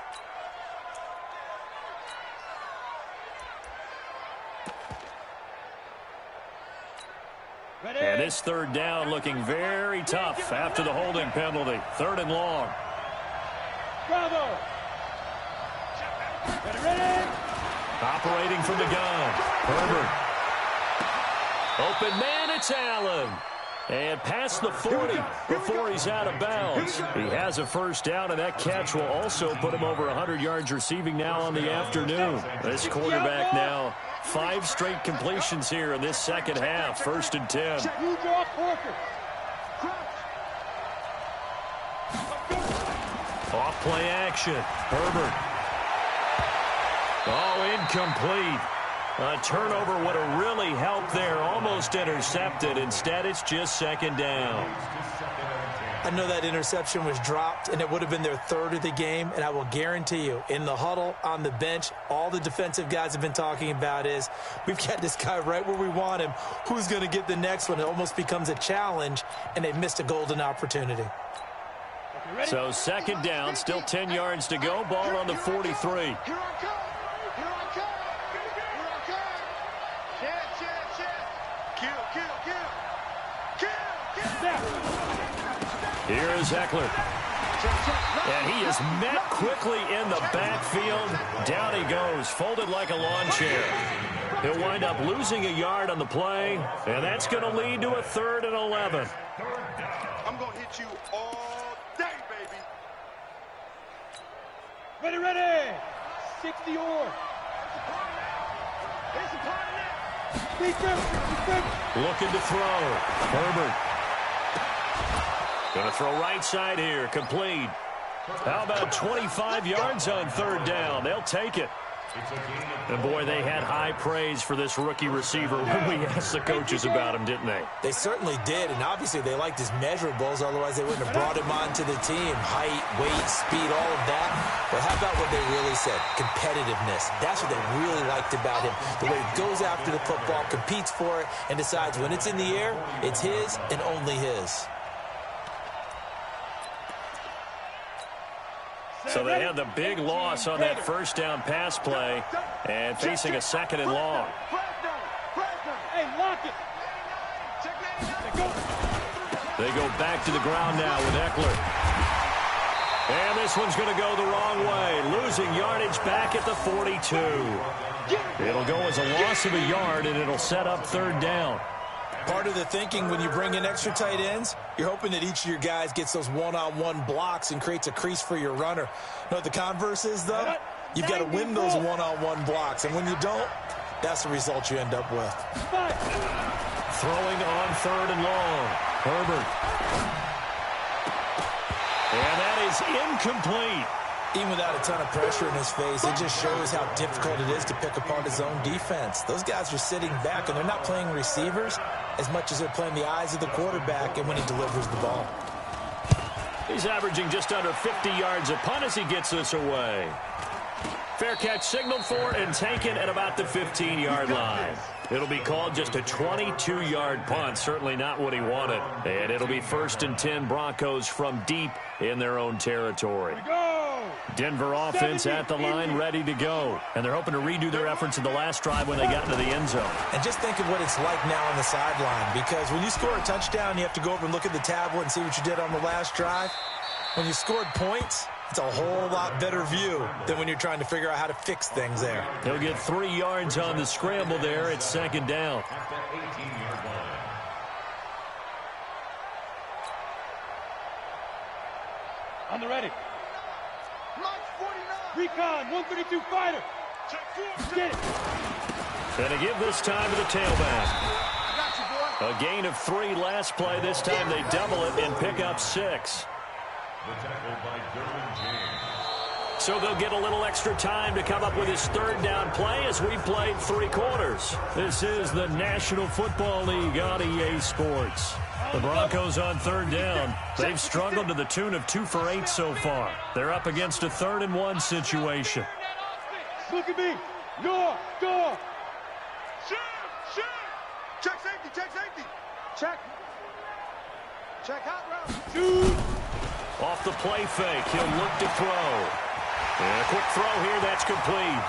And this 3rd down looking very tough after the holding penalty. 3rd and long. Bravo. Ready. Operating from the gun. Herbert. Open man, it's Allen. And past the 40 before he's out of bounds. He has a 1st down, and that catch will also put him over 100 yards receiving now on the afternoon. This quarterback now 5 straight completions here in this 2nd half. 1st and 10. Off play action. Herbert. Oh, incomplete. A turnover would have really helped there. Almost intercepted. Instead, it's just 2nd down. I know that interception was dropped, and it would have been their 3rd of the game, and I will guarantee you, in the huddle, on the bench, all the defensive guys have been talking about is, we've got this guy right where we want him. Who's going to get the next one? It almost becomes a challenge, and they missed a golden opportunity. So 2nd down, still 10 yards to go. Ball on the 43. Here is Eckler. And he is met quickly in the backfield. Down he goes, folded like a lawn chair. He'll wind up losing a yard on the play, and that's going to lead to a 3rd and 11. I'm going to hit you all day, baby. Ready. 60 or. Looking to throw. Herbert. Going to throw right side here. Complete. How about 25 yards on 3rd down? They'll take it. And, boy, they had high praise for this rookie receiver when we asked the coaches about him, didn't they? They certainly did, and obviously they liked his measurables. Otherwise, they wouldn't have brought him onto the team. Height, weight, speed, all of that. But how about what they really said? Competitiveness. That's what they really liked about him. The way he goes after the football, competes for it, and decides when it's in the air, it's his and only his. So they had the big loss on that 1st down pass play and facing a 2nd and long. Hey, lock it. They go back to the ground now with Eckler. And this one's going to go the wrong way. Losing yardage back at the 42. It'll go as a loss of a yard, and it'll set up 3rd down. Part of the thinking when you bring in extra tight ends, you're hoping that each of your guys gets those one-on-one blocks and creates a crease for your runner. You know what the converse is, though? You've got to win those one-on-one blocks, and when you don't, that's the result you end up with. Throwing on 3rd and long. Herbert. And that is incomplete. Even without a ton of pressure in his face, it just shows how difficult it is to pick apart his own defense. Those guys are sitting back, and they're not playing receivers as much as they're playing the eyes of the quarterback and when he delivers the ball. He's averaging just under 50 yards a punt as he gets this away. Fair catch signaled for and taken at about the 15-yard line. It'll be called just a 22-yard punt, certainly not what he wanted. And it'll be 1st and 10 Broncos from deep in their own territory. Denver offense at the line, ready to go. And they're hoping to redo their efforts in the last drive when they got into the end zone. And just think of what it's like now on the sideline, because when you score a touchdown, you have to go over and look at the tablet and see what you did on the last drive. When you scored points, it's a whole lot better view than when you're trying to figure out how to fix things there. He'll get 3 yards on the scramble there. It's 2nd down. On the ready. Recon, 132 fighter. Get it. And to give this time to the tailback. A gain of 3 last play. This time they double it and pick up 6. So they'll get a little extra time to come up with his third down play as we played 3 quarters. This is the National Football League on EA Sports. The Broncos on third down. They've struggled to the tune of 2 for 8 so far. They're up against a 3rd and 1 situation. Look at me. Door. Shoot. Check safety. Check hot route. Shoot. Off the play fake, he'll look to throw. And a quick throw here, that's complete.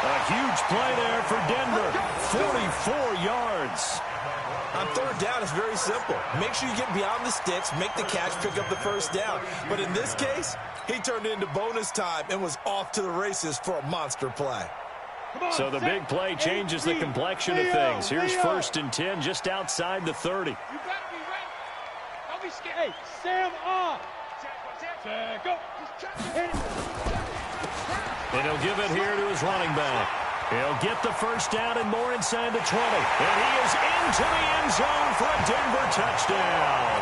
A huge play there for Denver. 44 yards. On third down, it's very simple. Make sure you get beyond the sticks, make the catch, pick up the first down. But in this case, he turned it into bonus time and was off to the races for a monster play. So the big play changes the complexion of things. Here's 1st and 10 just outside the 30. You gotta be ready. Don't be scared. Hey, Sam off. Go. Hit it. And he'll give it here to his running back. He'll get the first down and more inside the 20. And he is into the end zone for a Denver touchdown.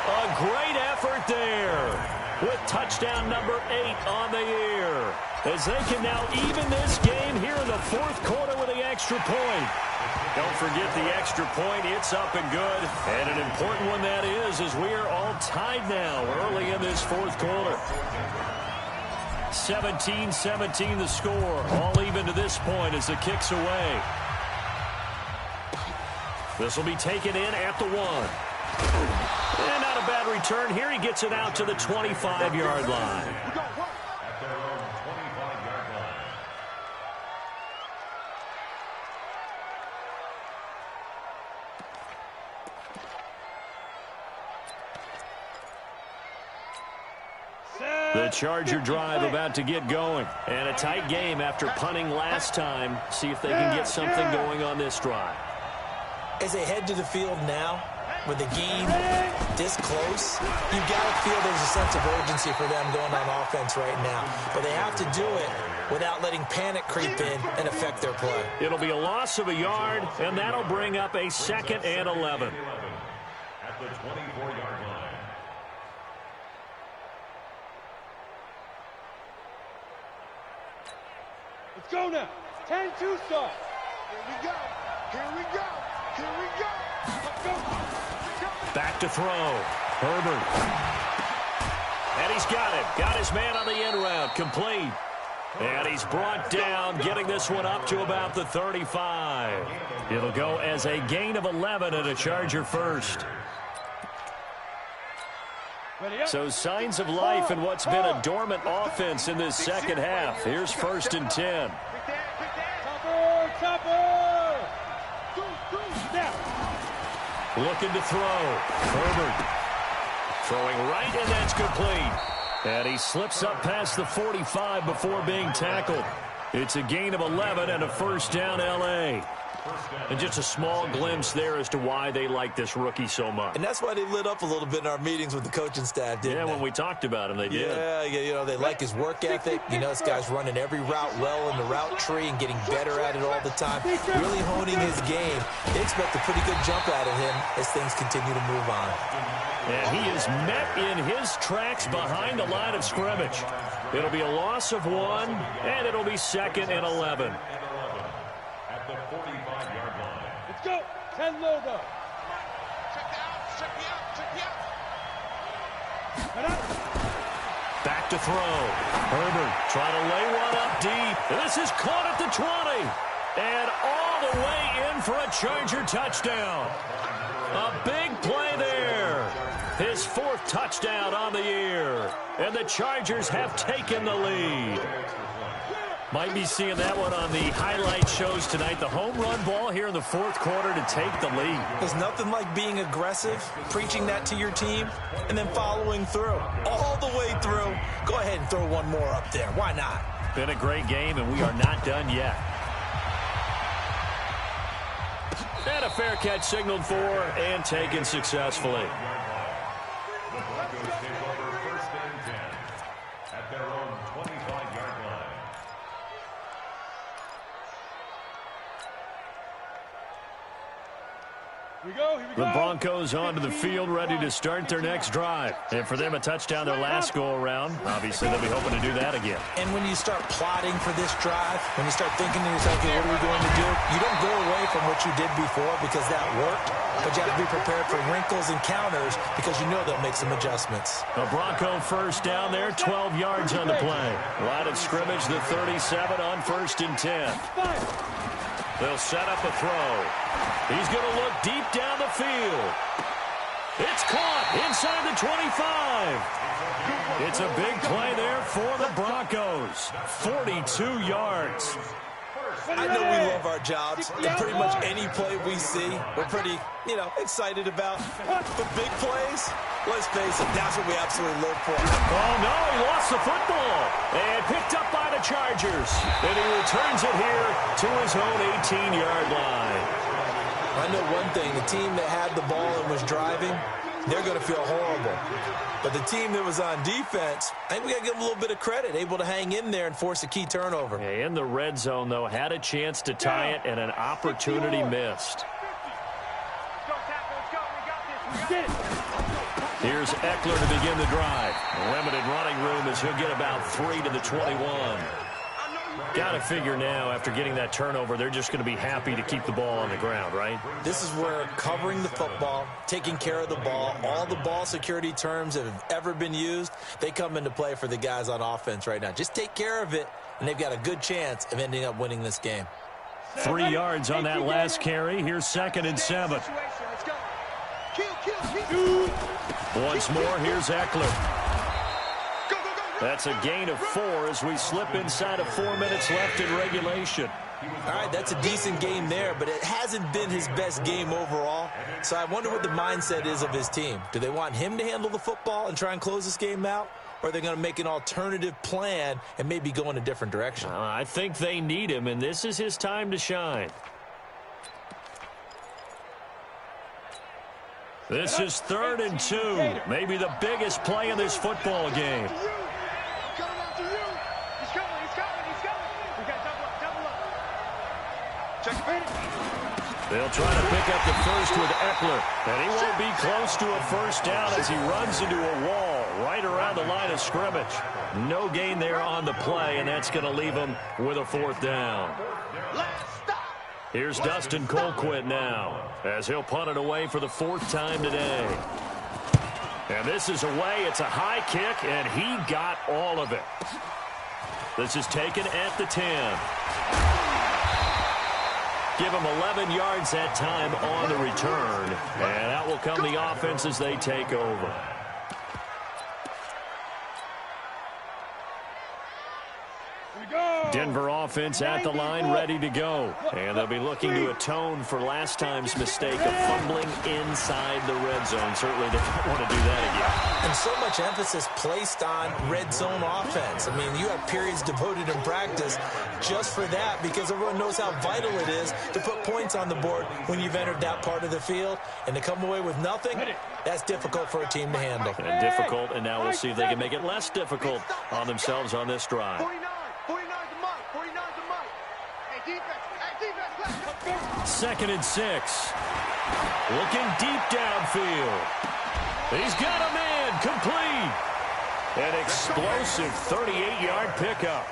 A great effort there with touchdown number 8 on the year, as they can now even this game here in the 4th quarter with the extra point. Don't forget the extra point. It's up and good. And an important one that is, as we are all tied now early in this 4th quarter. 17-17 the score. All even to this point as the kick's away. This will be taken in at the 1. And not a bad return here. He gets it out to the 25-yard line. At their own 25-yard line. The Charger drive about to get going. And a tight game after punting last time. See if they can get something going on this drive. As they head to the field now, with the game this close, you've got to feel there's a sense of urgency for them going on offense right now. But they have to do it without letting panic creep in and affect their play. It'll be a loss of a yard, and that'll bring up a 2nd and 11. At the 24-yard line. Let's go now. 10-2 start. Here we go. Let's go. Back to throw. Herbert. And he's got it. Got his man on the end route. Complete. And he's brought down, getting this one up to about the 35. It'll go as a gain of 11 and a Charger first. So signs of life in what's been a dormant offense in this second half. Here's 1st and 10. Topper. Looking to throw. Herbert. Throwing right, and that's complete. And he slips up past the 45 before being tackled. It's a gain of 11 and a first down, L.A. And just a small glimpse there as to why they like this rookie so much. And that's why they lit up a little bit in our meetings with the coaching staff, didn't they? Yeah, when we talked about him, they did. Yeah, you know, they like his work ethic. You know, this guy's running every route well in the route tree and getting better at it all the time, really honing his game. They expect a pretty good jump out of him as things continue to move on. And he is met in his tracks behind the line of scrimmage. It'll be a loss of 1, and it'll be 2nd and 11. At the 45-yard line. Let's go. 10 logo. Check me out. Back to throw. Herbert trying to lay one up deep. This is caught at the 20. And all the way in for a Charger touchdown. A big play there. His 4th touchdown on the year. And the Chargers have taken the lead. Might be seeing that one on the highlight shows tonight. The home run ball here in the 4th quarter to take the lead. There's nothing like being aggressive, preaching that to your team, and then following through. All the way through. Go ahead and throw one more up there. Why not? Been a great game, and we are not done yet. And a fair catch signaled for and taken successfully. The Broncos take over 1st and 10 at their own 25-yard line. The Broncos onto the field, ready to start their next drive. And for them, a touchdown their last go-around. Obviously, they'll be hoping to do that again. And when you start plotting for this drive, when you start thinking to yourself, okay, what are we going to do? You don't go away from what you did before because that worked, but you have to be prepared for wrinkles and counters because you know they'll make some adjustments. A Bronco first down there, 12 yards on the play. Line of scrimmage, the 37 on 1st and 10. They'll set up a throw. He's going to look deep down the field. It's caught inside the 25. It's a big play there for the Broncos. 42 yards. I know we love our jobs, and pretty much any play we see, we're pretty, excited about. But big plays, let's face it, that's what we absolutely live for. Oh, no, he lost the football. And picked up by the Chargers. And he returns it here to his own 18-yard line. I know one thing, the team that had the ball and was driving, they're going to feel horrible. But the team that was on defense, I think we got to give them a little bit of credit, able to hang in there and force a key turnover. In the red zone, though, had a chance to tie it and an opportunity missed. Here's Eckler to begin the drive. Limited running room as he'll get about 3 to the 21. Got to figure now, after getting that turnover, they're just going to be happy to keep the ball on the ground, right? This is where covering the football, taking care of the ball, all the ball security terms that have ever been used, they come into play for the guys on offense right now. Just take care of it, and they've got a good chance of ending up winning this game. 3 yards on that last carry. Here's 2nd and 7. Once more, here's Eckler. That's a gain of 4 as we slip inside of 4 minutes left in regulation. All right, that's a decent game there, but it hasn't been his best game overall. So I wonder what the mindset is of his team. Do they want him to handle the football and try and close this game out? Or are they going to make an alternative plan and maybe go in a different direction? I think they need him, and this is his time to shine. This is 3rd and 2. Maybe the biggest play in this football game. They'll try to pick up the first with Eckler, and he won't be close to a first down as he runs into a wall right around the line of scrimmage. No gain there on the play, and that's going to leave him with a 4th down. Here's Dustin Colquitt now as he'll punt it away for the 4th time today. And this is away. It's a high kick, and he got all of it. This is taken at the 10. Give him 11 yards that time on the return. And out will come the offense as they take over. Denver offense at the line, ready to go. And they'll be looking to atone for last time's mistake of fumbling inside the red zone. Certainly they don't want to do that again. And so much emphasis placed on red zone offense. I mean, you have periods devoted in practice just for that because everyone knows how vital it is to put points on the board when you've entered that part of the field. And to come away with nothing, that's difficult for a team to handle. And difficult, and now we'll see if they can make it less difficult on themselves on this drive. 2nd and 6. Looking deep downfield. He's got a man complete. An explosive 38-yard pickup.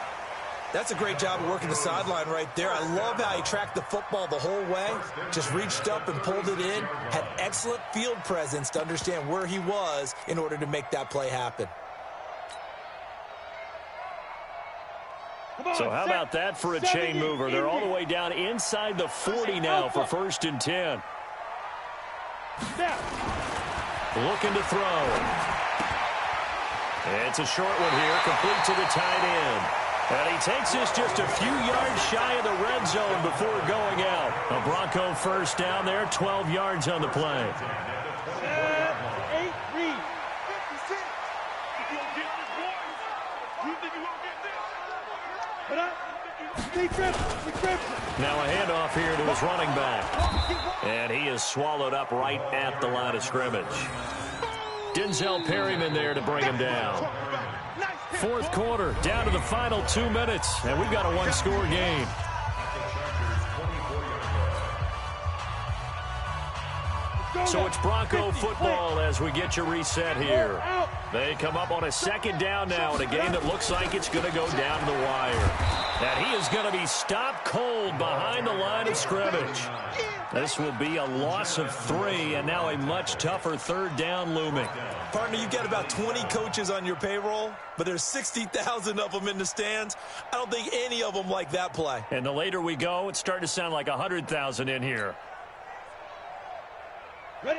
That's a great job of working the sideline right there. I love how he tracked the football the whole way. Just reached up and pulled it in. Had excellent field presence to understand where he was in order to make that play happen. So how about that for a chain mover? They're all the way down inside the 40 now for 1st and 10. Looking to throw. It's a short one here, complete to the tight end. And he takes this just a few yards shy of the red zone before going out. A Bronco first down there, 12 yards on the play. 8 read. Now a handoff here to his running back. And he is swallowed up right at the line of scrimmage. Denzel Perryman there to bring him down. 4th quarter, down to the final 2 minutes, and we've got a 1-score game. So it's Bronco football as we get you reset here. They come up on a second down now in a game that looks like it's going to go down to the wire. And he is going to be stopped cold behind the line of scrimmage. This will be a loss of 3, and now a much tougher third down looming. Partner, you've got about 20 coaches on your payroll, but there's 60,000 of them in the stands. I don't think any of them like that play. And the later we go, it's starting to sound like 100,000 in here.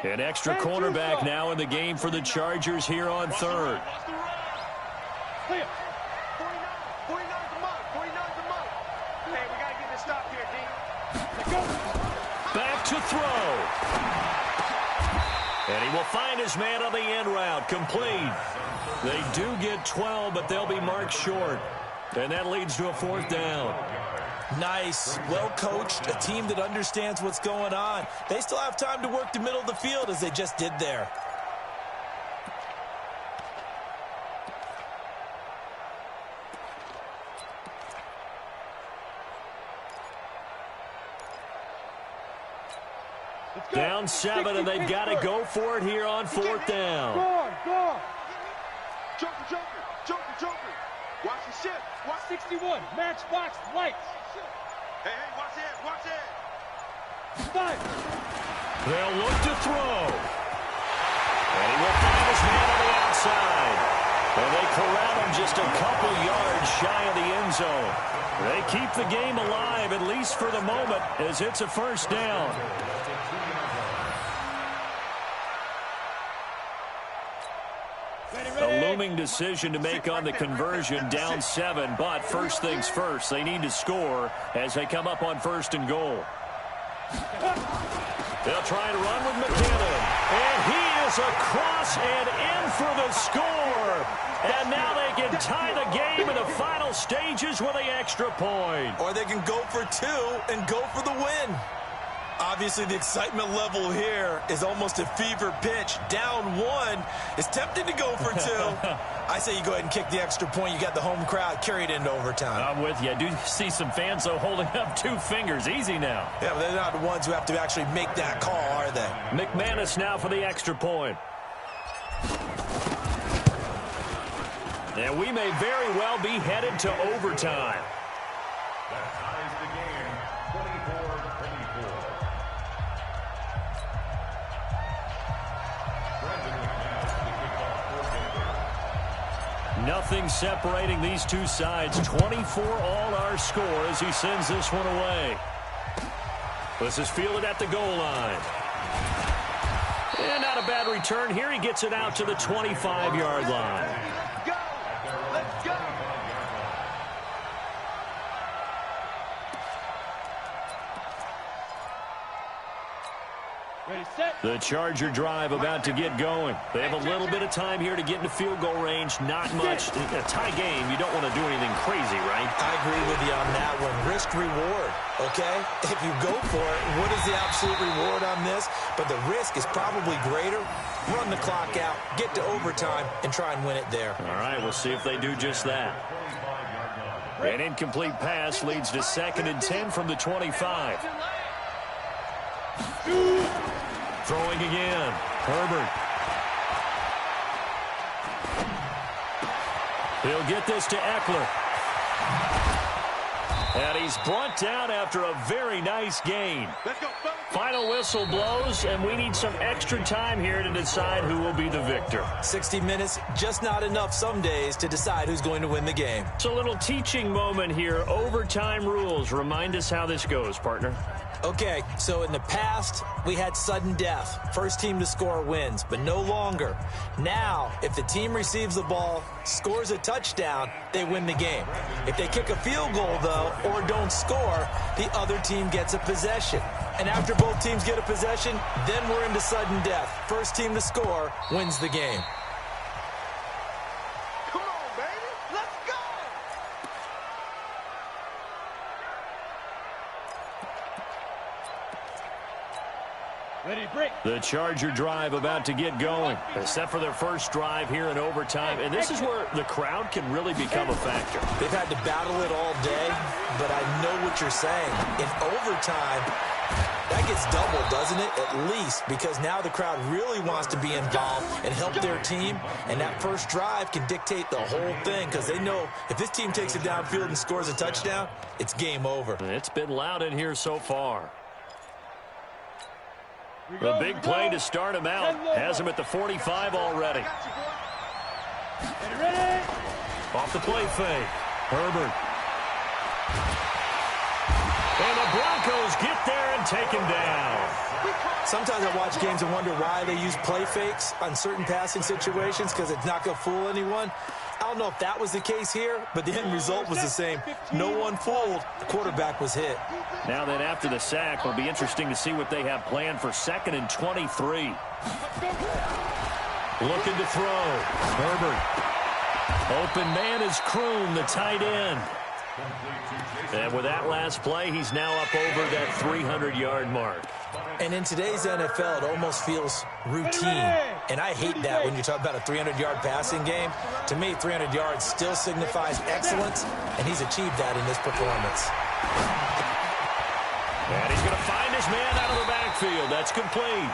An extra cornerback now in the game for the Chargers here on third. Clear. 49's a month. 49's a month. Hey, we got to get this stop here, D. Back to throw. And he will find his man on the end route. Complete. They do get 12, but they'll be marked short. And that leads to a fourth down. Nice, well-coached, a team that understands what's going on. They still have time to work the middle of the field as they just did there. Down 7, and they've got to go for it here on fourth down. Go. Joker. Watch the shift. Watch 61. Matchbox lights. Hey, watch it. 5. They'll look to throw. And he will find his man on the outside. And they corral him just a couple yards shy of the end zone. They keep the game alive, at least for the moment, as it's a first down. A looming decision to make on the conversion, down 7, but first things first, they need to score as they come up on first and goal. They'll try and run with McKinnon, and he is across and in for the score. And now they can tie the game in the final stages with the extra point. Or they can go for 2 and go for the win. Obviously, the excitement level here is almost a fever pitch. Down 1 is tempted to go for 2. I say you go ahead and kick the extra point. You got the home crowd, carry it into overtime. I'm with you. I do see some fans, though, holding up 2 fingers. Easy now. Yeah, but they're not the ones who have to actually make that call, are they? McManus now for the extra point. And we may very well be headed to overtime. That ties the game, 24-24. Nothing separating these two sides. 24 all our score as he sends this one away. This is fielded at the goal line. And not a bad return here. He gets it out to the 25-yard line. Let's go. Ready, set. The Charger drive about to get going. They have a little bit of time here to get into field goal range. Not much. In a tie game, you don't want to do anything crazy, right? I agree with you on that one. Risk reward, okay? If you go for it, what is the absolute reward on this? But the risk is probably greater. Run the clock out, get to overtime, and try and win it there. All right, we'll see if they do just that. An incomplete pass leads to 2nd and 10 from the 25. Throwing again. Herbert. He'll get this to Eckler. And he's brought down after a very nice gain. Let's go, fellas. Final whistle blows, and we need some extra time here to decide who will be the victor. 60 minutes, just not enough some days to decide who's going to win the game. It's a little teaching moment here. Overtime rules. Remind us how this goes, partner. Okay, so in the past, we had sudden death. First team to score wins, but no longer. Now, if the team receives the ball, scores a touchdown, they win the game. If they kick a field goal, though, or don't score, the other team gets a possession. And after both teams get a possession, then we're into sudden death. First team to score wins the game. Come on, baby. Let's go. Ready, break. The Charger drive about to get going. Except for their first drive here in overtime. And this is where the crowd can really become a factor. They've had to battle it all day, but I know what you're saying. In overtime, That gets doubled, doesn't it? At least, because now the crowd really wants to be involved and help their team, and that first drive can dictate the whole thing because they know if this team takes it downfield and scores a touchdown, it's game over. It's been loud in here so far. The big play to start him out. Has him at the 45 already. Off the play fake. Herbert. And the Broncos get there and take him down. Sometimes I watch games and wonder why they use play fakes on certain passing situations because it's not going to fool anyone. I don't know if that was the case here, but the end result was the same. No one fooled. The quarterback was hit. Now then, after the sack, it'll be interesting to see what they have planned for 2nd and 23. Looking to throw. Herbert. Open man is Kroon, the tight end. And with that last play, he's now up over that 300-yard mark. And in today's NFL, it almost feels routine. And I hate that when you talk about a 300-yard passing game. To me, 300 yards still signifies excellence, and he's achieved that in this performance. And he's going to find his man out of the backfield. That's complete.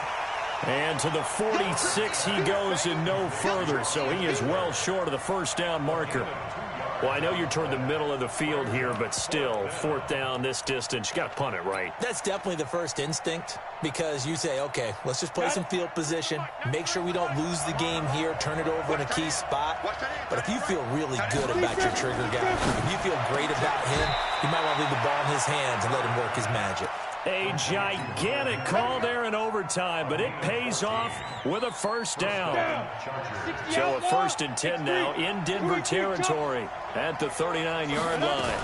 And to the 46 he goes and no further, so he is well short of the first down marker. Well, I know you're toward the middle of the field here, but still, 4th down this distance, you got to punt it right. That's definitely the first instinct because you say, okay, let's just play some field position, make sure we don't lose the game here, turn it over in a key spot. But if you feel really good about your trigger guy, if you feel great about him, you might want to leave the ball in his hands and let him work his magic. A gigantic call there in overtime, but it pays off with a first down. So a 1st and 10 now in Denver territory at the 39-yard line.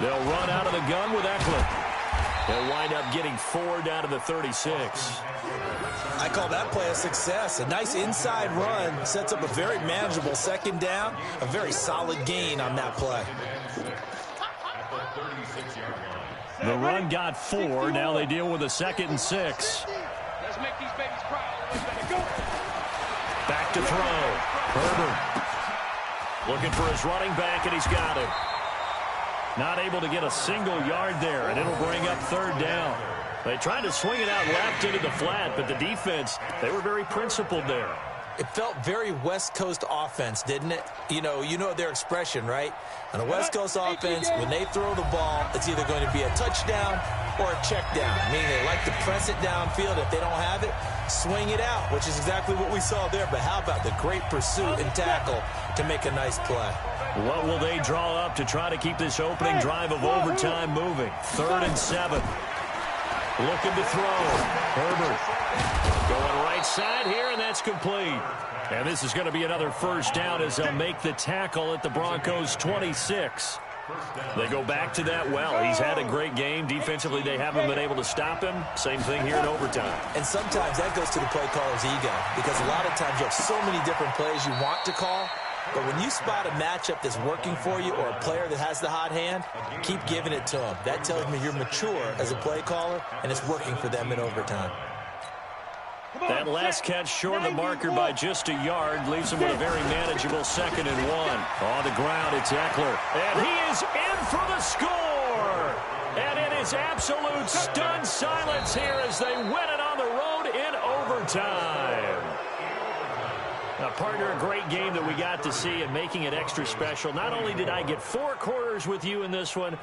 They'll run out of the gun with Eckler. They'll wind up getting 4 down to the 36. I call that play a success. A nice inside run sets up a very manageable 2nd down, a very solid gain on that play. The run got 4. Now they deal with a 2nd and 6. Let's make these babies proud. Go. Back to throw. Herbert. Looking for his running back, and he's got it. Not able to get a single yard there, and it'll bring up 3rd down. They tried to swing it out left into the flat, but the defense, they were very principled there. It felt very West Coast offense, didn't it? You know their expression, right? On a West Coast offense, when they throw the ball, it's either going to be a touchdown or a check down, meaning they like to press it downfield. If they don't have it, swing it out, which is exactly what we saw there. But how about the great pursuit and tackle to make a nice play? What will they draw up to try to keep this opening drive of overtime moving? 3rd and 7. Looking to throw. Herbert going right side here, and that's complete. And this is going to be another first down as they'll make the tackle at the Broncos' 26. They go back to that well. He's had a great game. Defensively, they haven't been able to stop him. Same thing here in overtime. And sometimes that goes to the play caller's ego because a lot of times you have so many different plays you want to call. But when you spot a matchup that's working for you or a player that has the hot hand, keep giving it to them. That tells me you're mature as a play caller, and it's working for them in overtime. That last catch short of the marker by just a yard leaves him with a very manageable 2nd and 1. On the ground, it's Eckler. And he is in for the score! And it is absolute stunned silence here as they win it on the road in overtime. Now, partner, a great game that we got to see and making it extra special. Not only did I get 4 quarters with you in this one,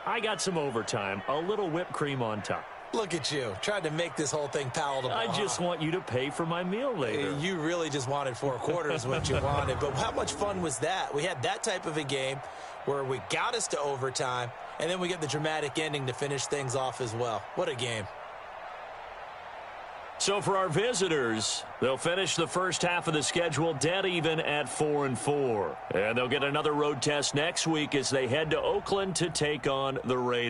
I got some overtime, a little whipped cream on top. Look at you, trying to make this whole thing palatable. I just want you to pay for my meal later. You really just wanted 4 quarters what you wanted. But how much fun was that? We had that type of a game where we got us to overtime, and then we get the dramatic ending to finish things off as well. What a game. So for our visitors, they'll finish the first half of the schedule dead even at 4-4. And they'll get another road test next week as they head to Oakland to take on the Raiders.